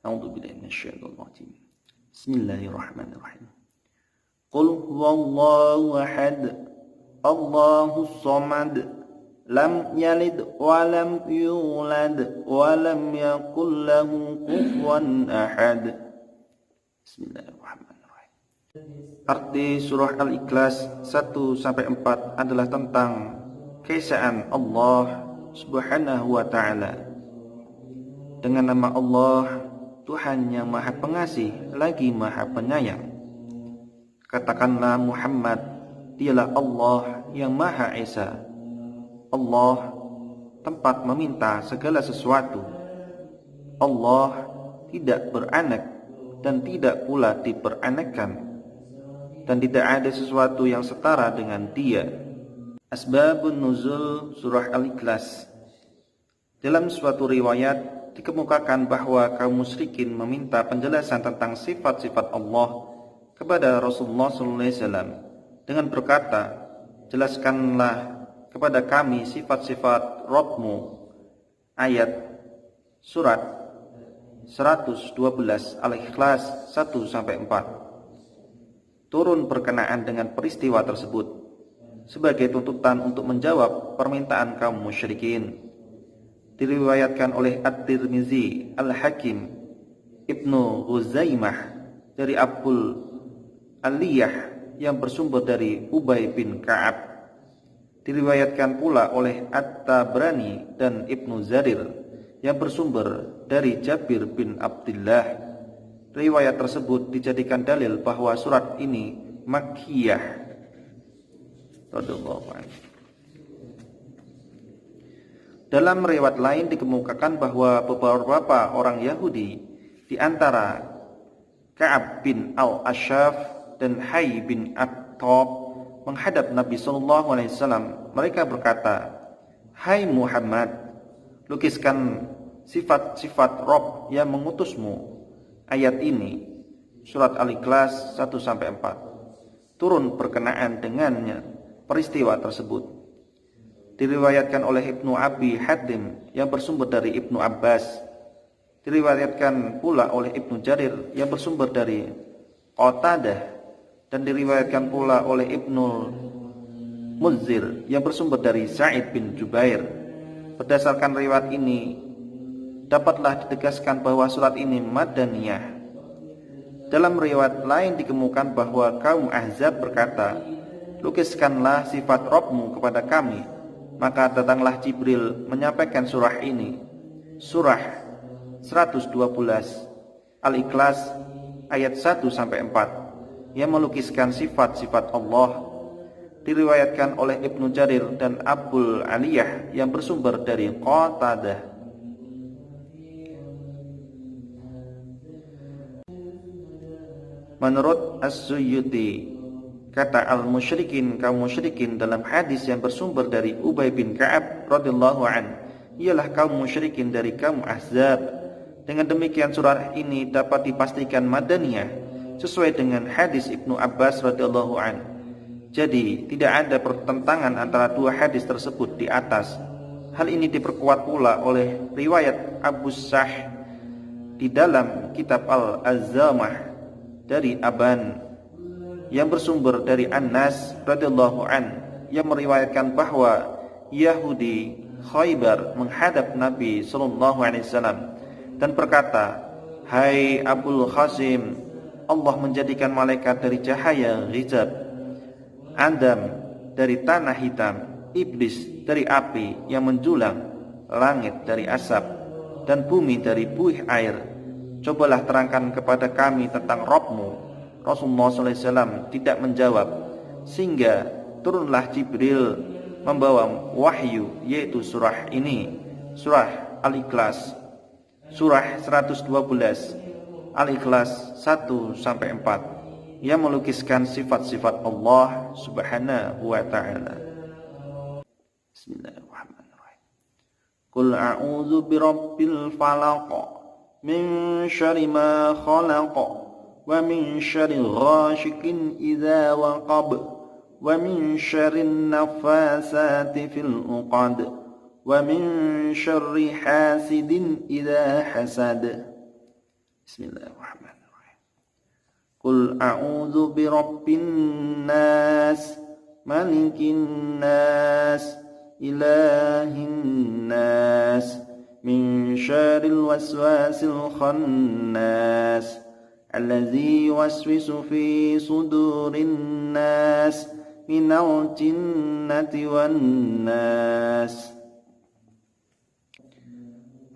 A'udzubillahi minasyaitonir rajim. Bismillahirrahmanirrahim. Qul huwallahu ahad, Allahus samad, lam yalid wa lam yulad wa lam yakul lahu kufuwan ahad. Bismillahirrahmanirrahim. Arti surah Al-Ikhlas 1-4 adalah tentang keesaan Allah Subhanahu wa ta'ala. Dengan nama Allah, Tuhan yang Maha Pengasih lagi Maha Penyayang. Katakanlah Muhammad, dialah Allah yang Maha Esa. Allah tempat meminta segala sesuatu. Allah tidak beranak dan tidak pula diperanakkan, dan tidak ada sesuatu yang setara dengan Dia. Asbabun nuzul surah Al-Ikhlas. Dalam suatu riwayat dikemukakan bahwa kaum musyrikin meminta penjelasan tentang sifat-sifat Allah kepada Rasulullah SAW dengan berkata, jelaskanlah kepada kami sifat-sifat Rabb-Mu. Ayat surat 112 Al-Ikhlas 1-4 turun berkenaan dengan peristiwa tersebut sebagai tuntutan untuk menjawab permintaan kaum musyrikin. Diriwayatkan oleh At-Tirmizi, Al-Hakim, Ibnu Huzaimah dari Abul Aliyah yang bersumber dari Ubay bin Ka'ab. Diriwayatkan pula oleh At-Tabrani dan Ibnu Zarir yang bersumber dari Jabir bin Abdullah. Riwayat tersebut dijadikan dalil bahwa surat ini Makkiyah. Radhiyallahu anhu. Dalam riwayat lain dikemukakan bahwa beberapa orang Yahudi di antara Ka'ab bin Al-Ashaf dan Hay bin Attab menghadap Nabi SAW. Mereka berkata, "Hai Muhammad, lukiskan sifat-sifat Rabb yang mengutusmu." Ayat ini surat Al-Ikhlas 1-4 turun berkenaan dengannya peristiwa tersebut. Diriwayatkan oleh Ibnu Abi Hatim yang bersumber dari Ibnu Abbas. Diriwayatkan pula oleh Ibnu Jarir yang bersumber dari Qatadah, dan diriwayatkan pula oleh Ibnu Muzir yang bersumber dari Sa'id bin Jubair. Berdasarkan riwayat ini dapatlah ditegaskan bahwa surat ini Madaniyah. Dalam riwayat lain dikemukakan bahwa kaum Ahzab berkata, "Lukiskanlah sifat Rabb-Mu kepada kami." Maka datanglah Jibril menyampaikan surah ini. Surah 112 Al-Ikhlas ayat 1-4 yang melukiskan sifat-sifat Allah. Diriwayatkan oleh Ibnu Jarir dan Abul Aliyah yang bersumber dari Qatadah. Menurut As-Suyuti, kata al-musyrikin, kaum musyrikin dalam hadis yang bersumber dari Ubay bin Ka'ab radhiyallahu an, ialah kaum musyrikin dari kaum Ahzab. Dengan demikian surah ini dapat dipastikan Madaniyah sesuai dengan hadis Ibnu Abbas radhiyallahu an. Jadi tidak ada pertentangan antara dua hadis tersebut di atas. Hal ini diperkuat pula oleh riwayat Abu Sah di dalam kitab Al-Azzamah dari Aban yang bersumber dari Anas radhiyallahu an yang meriwayatkan bahwa Yahudi Khaybar menghadap Nabi sallallahu alaihi wasallam dan berkata, "Hai Abul Qasim, Allah menjadikan malaikat dari cahaya ghizab, Adam dari tanah hitam, iblis dari api yang menjulang, langit dari asap, dan bumi dari buih air. Cobalah terangkan kepada kami tentang Rabb-Mu." Rasulullah SAW tidak menjawab, sehingga turunlah Jibril membawa wahyu, yaitu surah ini, surah Al-Ikhlas, surah 112 Al-Ikhlas 1-4 yang melukiskan sifat-sifat Allah Subhanahu wa ta'ala. Bismillahirrahmanirrahim. Qul a'udzu birabbil falaq min syarri ma khalaq wa min syarri ghasyikin idza waqab wa min syarri naffasati fil 'uqad wa min syarri hasidin idza hasad. Bismillahirrahmanirrahim. Qul a'udzu birabbin nas, malikin nas, ilahin nas, min syarril waswasil khannas, alladzi yuwaswisu fi sudurin nas, minal jinnati wan nas.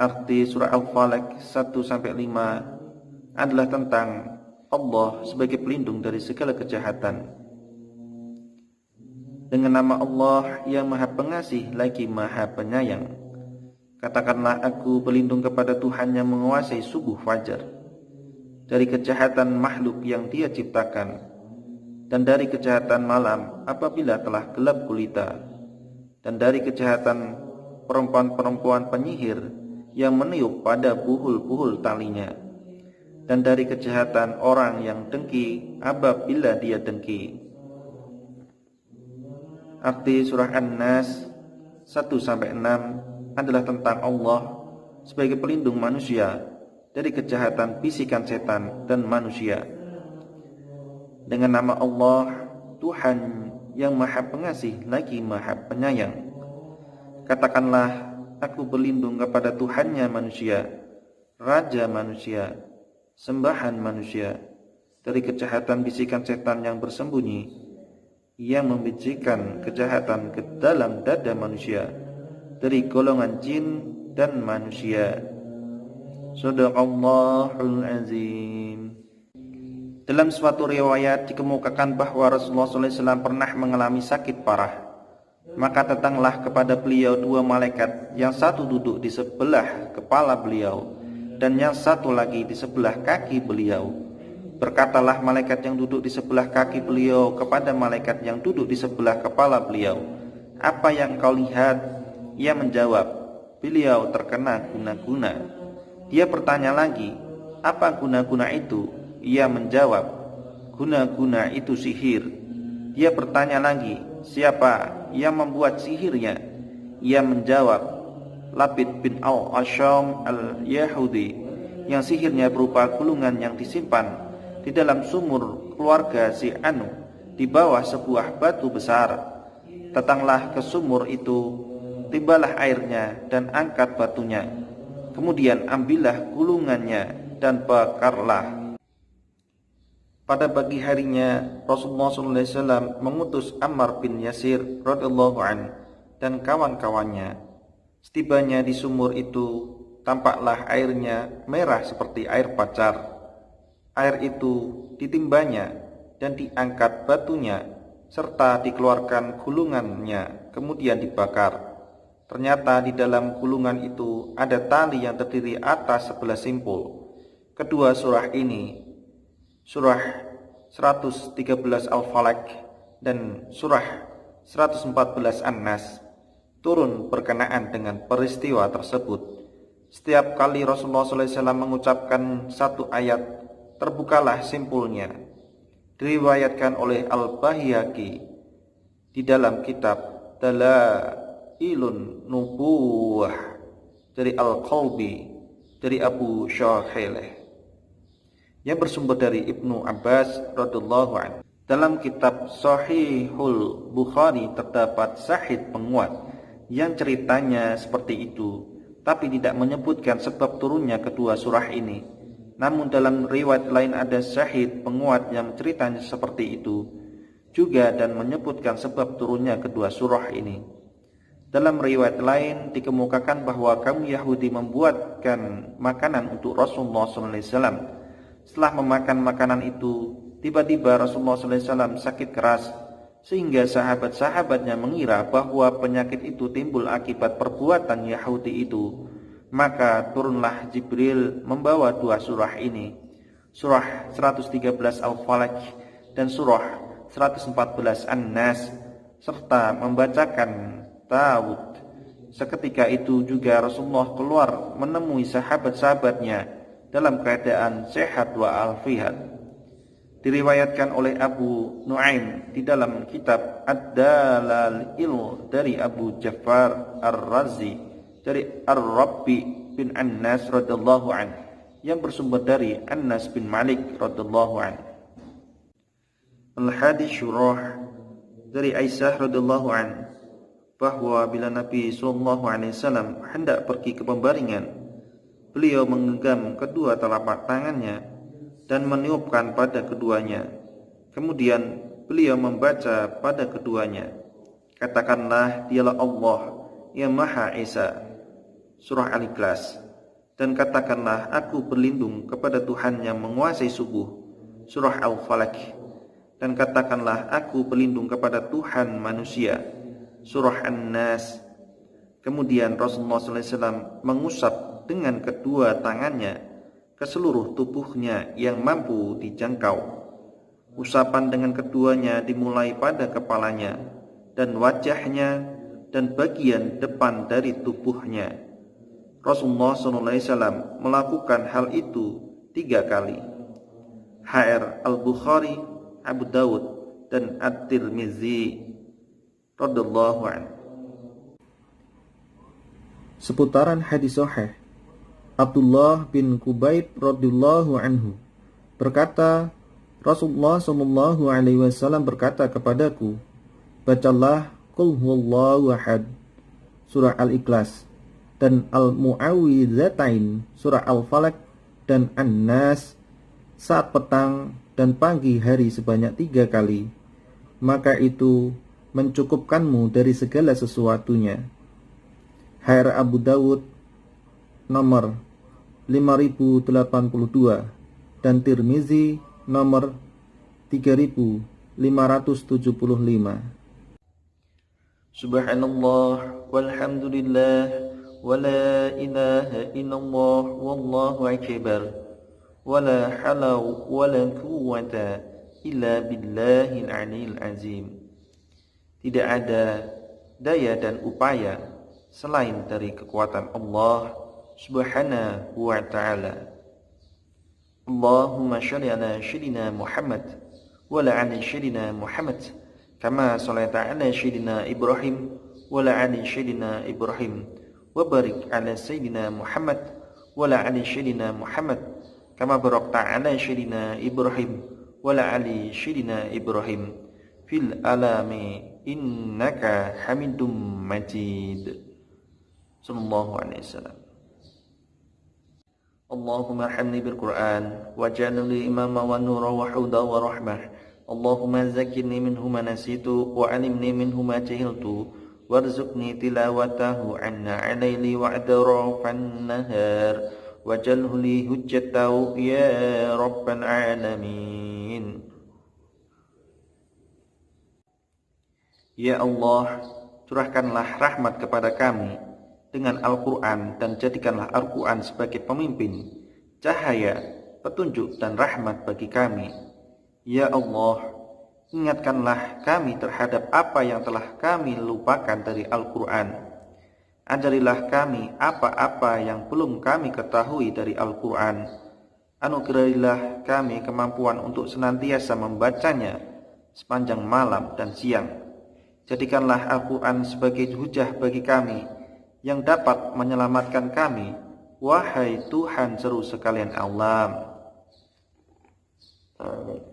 Arti surah Al-Falaq 1-5 adalah tentang Allah sebagai pelindung dari segala kejahatan. Dengan nama Allah yang Maha Pengasih lagi Maha Penyayang, katakanlah aku berlindung kepada Tuhan yang menguasai subuh fajar, dari kejahatan makhluk yang Dia ciptakan, dan dari kejahatan malam apabila telah gelap gulita, dan dari kejahatan perempuan-perempuan penyihir yang meniup pada buhul-buhul talinya, dan dari kejahatan orang yang dengki apabila dia dengki. Arti surah An-Nas 1-6 adalah tentang Allah sebagai pelindung manusia dari kejahatan bisikan setan dan manusia. Dengan nama Allah, Tuhan yang Maha Pengasih lagi Maha Penyayang, katakanlah aku berlindung kepada Tuhannya manusia, Raja manusia, sembahan manusia, dari kejahatan bisikan setan yang bersembunyi, yang membisikkan kejahatan ke dalam dada manusia, dari golongan jin dan manusia. Shadaqallahul azim. Dalam suatu riwayat dikemukakan bahwa Rasulullah SAW pernah mengalami sakit parah. Maka datanglah kepada beliau dua malaikat, yang satu duduk di sebelah kepala beliau dan yang satu lagi di sebelah kaki beliau. Berkatalah malaikat yang duduk di sebelah kaki beliau kepada malaikat yang duduk di sebelah kepala beliau, apa yang kau lihat? Ia menjawab, beliau terkena guna-guna. Dia bertanya lagi, apa guna-guna itu? Ia menjawab, guna-guna itu sihir. Dia bertanya lagi, siapa yang membuat sihirnya? Ia menjawab, Labid bin al-Asham al-Yahudi, yang sihirnya berupa gulungan yang disimpan di dalam sumur keluarga si Anu di bawah sebuah batu besar. Datanglah ke sumur itu, timbalah airnya dan angkat batunya, kemudian ambillah gulungannya dan bakarlah. Pada pagi harinya Rasulullah SAW mengutus Ammar bin Yasir radhiyallahu an dan kawan-kawannya. Setibanya di sumur itu, tampaklah airnya merah seperti air pacar. Air itu ditimbanya dan diangkat batunya serta dikeluarkan gulungannya, kemudian dibakar. Ternyata di dalam gulungan itu ada tali yang terdiri atas 11 simpul. Kedua surah ini, surah 113 Al-Falaq dan surah 114 An-Nas, turun berkenaan dengan peristiwa tersebut. Setiap kali Rasulullah SAW mengucapkan satu ayat, terbukalah simpulnya. Diriwayatkan oleh Al-Baihaqi di dalam kitab Dalailun Nubuwah dari Al-Qalbi dari Abu Syahileh, yang bersumber dari Ibnu Abbas radhiyallahu anhu. Dalam kitab Sahihul Bukhari terdapat sahih penguat yang ceritanya seperti itu, tapi tidak menyebutkan sebab turunnya kedua surah ini. Namun dalam riwayat lain ada sahih penguat yang ceritanya seperti itu juga dan menyebutkan sebab turunnya kedua surah ini. Dalam riwayat lain dikemukakan bahwa kaum Yahudi membuatkan makanan untuk Rasulullah SAW. Setelah memakan makanan itu, tiba-tiba Rasulullah SAW sakit keras, sehingga sahabat-sahabatnya mengira bahwa penyakit itu timbul akibat perbuatan Yahudi itu. Maka turunlah Jibril membawa dua surah ini, surah 113 Al-Falaq dan surah 114 An-Nas, serta membacakan Tawud. Seketika itu juga Rasulullah keluar menemui sahabat-sahabatnya dalam keadaan sehat wa alfihat. Diriwayatkan oleh Abu Nuaim di dalam kitab Ad-Dalail dari Abu Ja'far Ar-Razi dari Ar-Rabbi bin An-Nas radhiyallahu anhu, yang bersumber dari Anas bin Malik radhiyallahu anhu. Al-hadis syurah dari Aisyah radhiyallahu anhu bahwa bila Nabi SAW hendak pergi ke pembaringan, beliau menggenggam kedua telapak tangannya dan meniupkan pada keduanya. Kemudian beliau membaca pada keduanya, katakanlah dialah Allah yang Maha Esa, surah Al-Ikhlas, dan katakanlah aku berlindung kepada Tuhan yang menguasai subuh, surah Al-Falaq, dan katakanlah aku berlindung kepada Tuhan manusia, surah An-Nas. Kemudian Rasulullah SAW mengusap dengan kedua tangannya ke seluruh tubuhnya yang mampu dijangkau. Usapan dengan keduanya dimulai pada kepalanya dan wajahnya dan bagian depan dari tubuhnya. Rasulullah SAW melakukan hal itu 3 kali. HR Al-Bukhari, Abu Dawud, dan At-Tirmizi radhiyallahu anhu. Seputaran hadis sahih, Abdullah bin Kubayb radhiyallahu anhu berkata, Rasulullah sallallahu alaihi wasallam berkata kepadaku, bacalah Qul huwallahu ahad, surah Al-Ikhlas, dan Al-Mu'awwidzatain, surah Al-Falaq, dan An-Nas saat petang dan pagi hari sebanyak 3 kali. Maka itu mencukupkanmu dari segala sesuatunya. HR Abu Dawud nomor 5082 dan Tirmizi nomor 3575. Subhanallah walhamdulillah wa la ilaha illallah wallahu akbar wa la hawla wa la quwwata illa billahil aliyil azim. Tidak ada daya dan upaya selain dari kekuatan Allah Subhanahu wa ta'ala. Allahumma shalli ala sayyidina Muhammad wa ala ali sayyidina Muhammad kama shallaita ala sayyidina Ibrahim wa ala ali sayyidina Ibrahim wa barik ala sayyidina Muhammad wa ala ali sayyidina Muhammad kama barakta ala sayyidina Ibrahim wa ala ali sayyidina Ibrahim fil alami innaka Hamidum Majid. Sallallahu alaihi wasallam. Allahumma hamni bil Qur'an waj'alni imama wa nura wa huda wa rahmah. Allahumma zakkirni minhu ma nasitu wa alimni minhu ma jahiltu warzuqni tilawatahu anna alayli wa adrafan nahar waj'alhu li hujjatahu ya rabbal alamin. Ya Allah, curahkanlah rahmat kepada kami dengan Al-Quran dan jadikanlah Al-Quran sebagai pemimpin, cahaya, petunjuk dan rahmat bagi kami. Ya Allah, ingatkanlah kami terhadap apa yang telah kami lupakan dari Al-Quran. Ajarilah kami apa-apa yang belum kami ketahui dari Al-Quran. Anugerahilah kami kemampuan untuk senantiasa membacanya sepanjang malam dan siang. Jadikanlah Al-Quran sebagai hujah bagi kami yang dapat menyelamatkan kami, wahai Tuhan seru sekalian alam. Amin.